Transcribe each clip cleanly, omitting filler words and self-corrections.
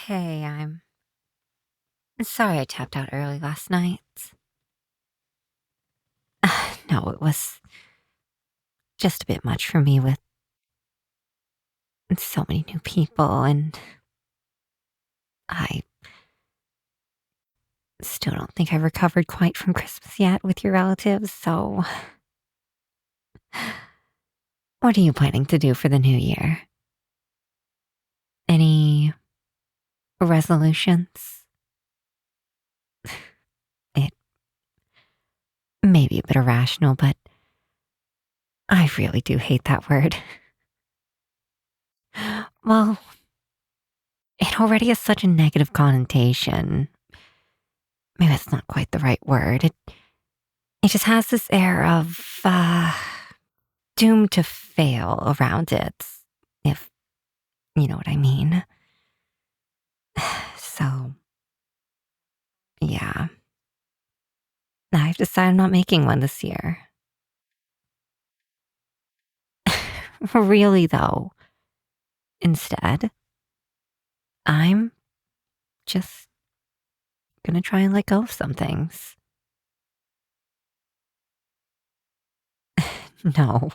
Hey, I'm sorry I tapped out early last night. No, it was just a bit much for me with so many new people, and I still don't think I've recovered quite from Christmas yet with your relatives, so what are you planning to do for the new year? Any resolutions? It may be a bit irrational, but I really do hate that word. Well, it already has such a negative connotation. Maybe that's not quite the right word. It just has this air of doomed to fail around it, if you know what I mean. So, yeah, I've decided I'm not making one this year. Really, though, instead, I'm just gonna try and let go of some things. No,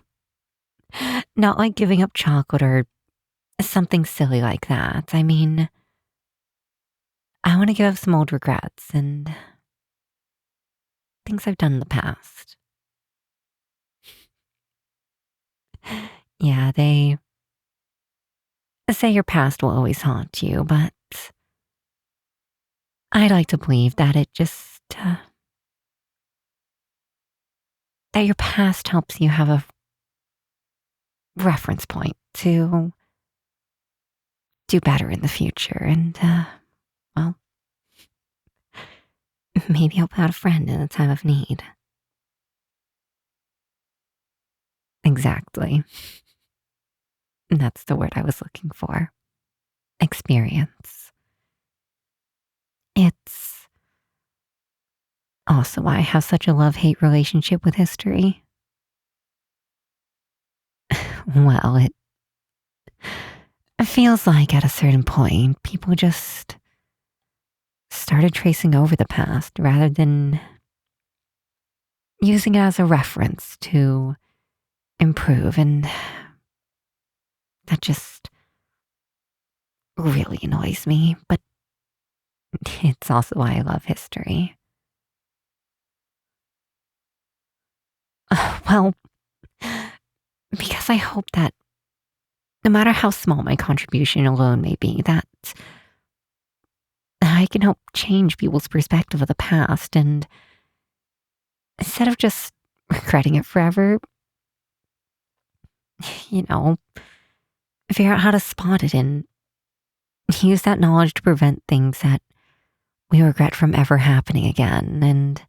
not like giving up chocolate or something silly like that. I mean, I want to give up some old regrets and things I've done in the past. Yeah, they say your past will always haunt you, but I like to believe that that your past helps you have a reference point to do better in the future and, well, maybe help out a friend in a time of need. Exactly. That's the word I was looking for. Experience. It's also why I have such a love-hate relationship with history. Well, it feels like at a certain point, people just started tracing over the past rather than using it as a reference to improve, and that just really annoys me, but it's also why I love history. Well, because I hope that no matter how small my contribution alone may be, that I can help change people's perspective of the past, and instead of just regretting it forever, you know, figure out how to spot it and use that knowledge to prevent things that we regret from ever happening again. And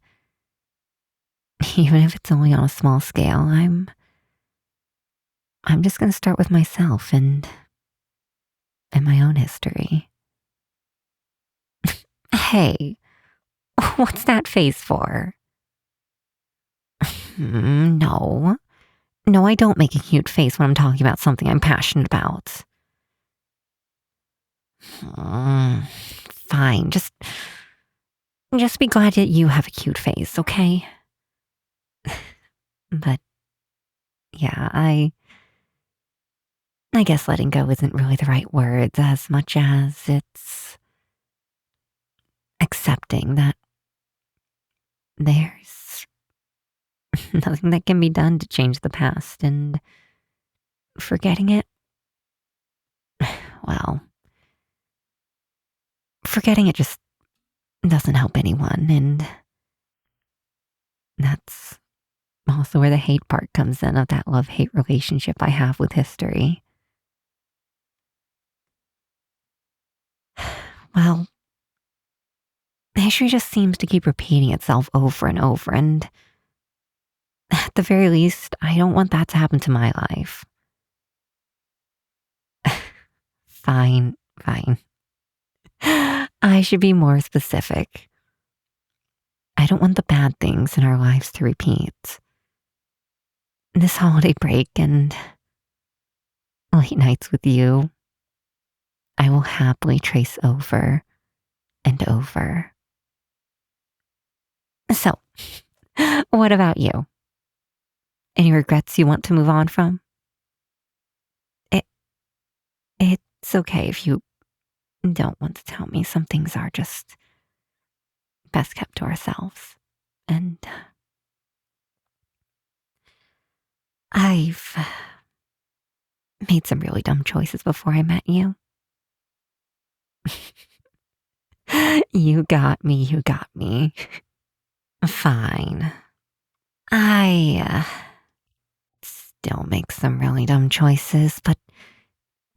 even if it's only on a small scale, I'm just going to start with myself and my own history. Hey, what's that face for? No. No, I don't make a cute face when I'm talking about something I'm passionate about. Fine, just be glad that you have a cute face, okay? But yeah, I guess letting go isn't really the right words as much as it's accepting that there's nothing that can be done to change the past, and forgetting it, well, forgetting it just doesn't help anyone, and that's also where the hate part comes in of that love-hate relationship I have with history. Well, history just seems to keep repeating itself over and over, and at the very least, I don't want that to happen to my life. Fine, fine. I should be more specific. I don't want the bad things in our lives to repeat. This holiday break and late nights with you, I will happily trace over and over. So, what about you? Any regrets you want to move on from? It, it's okay if you don't want to tell me. Some things are just best kept to ourselves. And I've made some really dumb choices before I met you. You got me, you got me. Fine. I still make some really dumb choices, but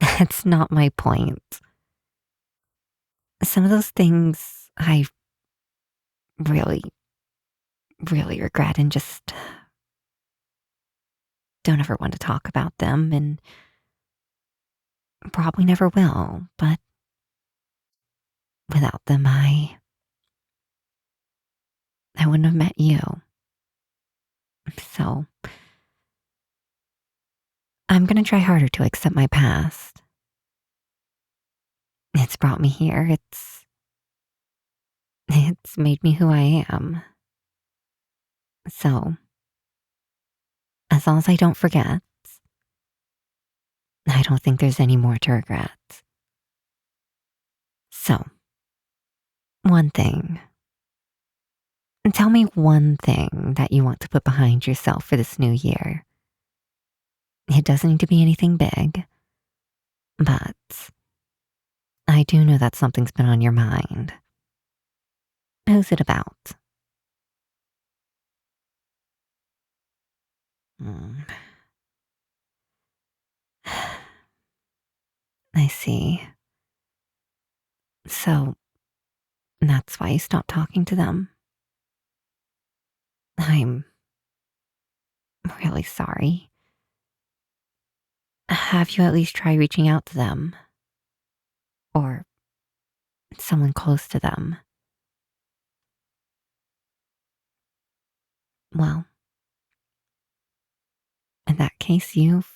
that's not my point. Some of those things I really, really regret and just don't ever want to talk about them and probably never will, but without them, I wouldn't have met you. So I'm gonna try harder to accept my past. It's brought me here. It's made me who I am. So as long as I don't forget, I don't think there's any more to regret. So, one thing. Tell me one thing that you want to put behind yourself for this new year. It doesn't need to be anything big, but I do know that something's been on your mind. Who's it about? Hmm. I see. So, that's why you stopped talking to them. I'm really sorry. Have you at least tried reaching out to them? Or someone close to them? Well, in that case, you've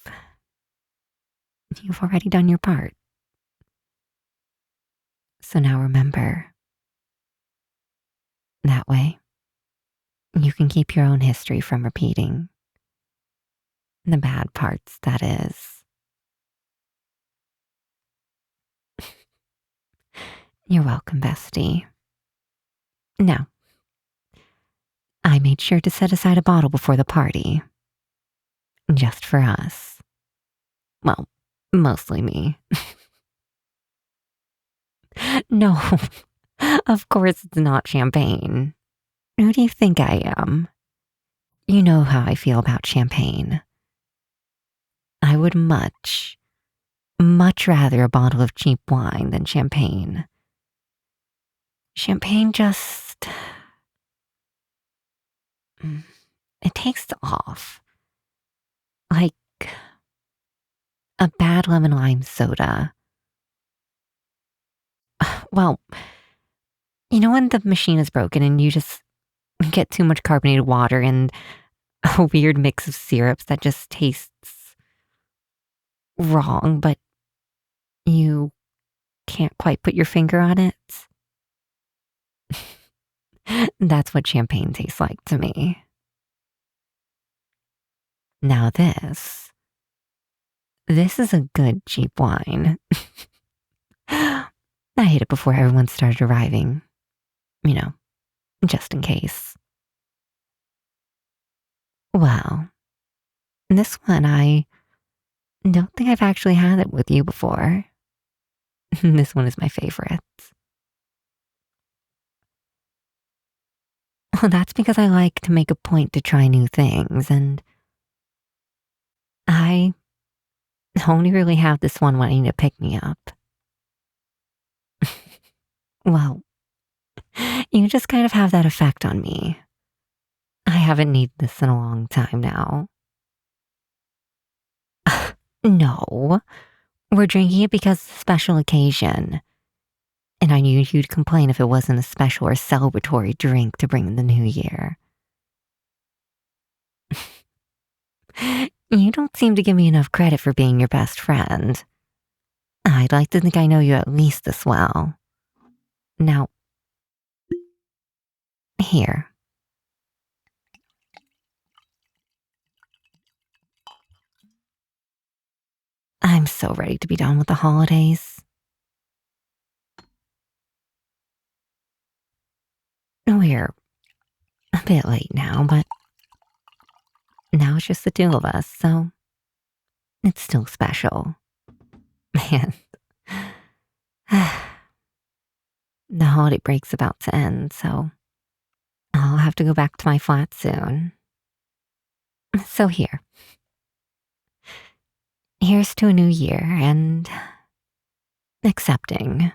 already done your part. So now remember, that way, you can keep your own history from repeating. The bad parts, that is. You're welcome, bestie. Now, I made sure to set aside a bottle before the party. Just for us. Well, mostly me. No, of course it's not champagne. Who do you think I am? You know how I feel about champagne. I would much, much rather a bottle of cheap wine than champagne. Champagne just. It tastes off. Like a bad lemon lime soda. Well, you know when the machine is broken and you just get too much carbonated water and a weird mix of syrups that just tastes wrong, but you can't quite put your finger on it? That's what champagne tastes like to me. Now this is a good cheap wine. I hid it before everyone started arriving. You know, just in case. Well, this one I don't think I've actually had it with you before. This one is my favorite. Well, that's because I like to make a point to try new things, and I only really have this one wanting to pick me up. Well, you just kind of have that effect on me. I haven't needed this in a long time now. No, we're drinking it because it's a special occasion. And I knew you'd complain if it wasn't a special or celebratory drink to bring in the new year. You don't seem to give me enough credit for being your best friend. I'd like to think I know you at least this well. Now, here. I'm so ready to be done with the holidays. We're a bit late now, but now it's just the two of us, so it's still special. Man, the holiday break's about to end, so I'll have to go back to my flat soon. So here's to a new year and accepting,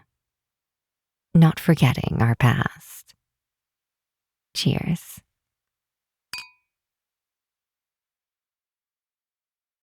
not forgetting our past. Cheers.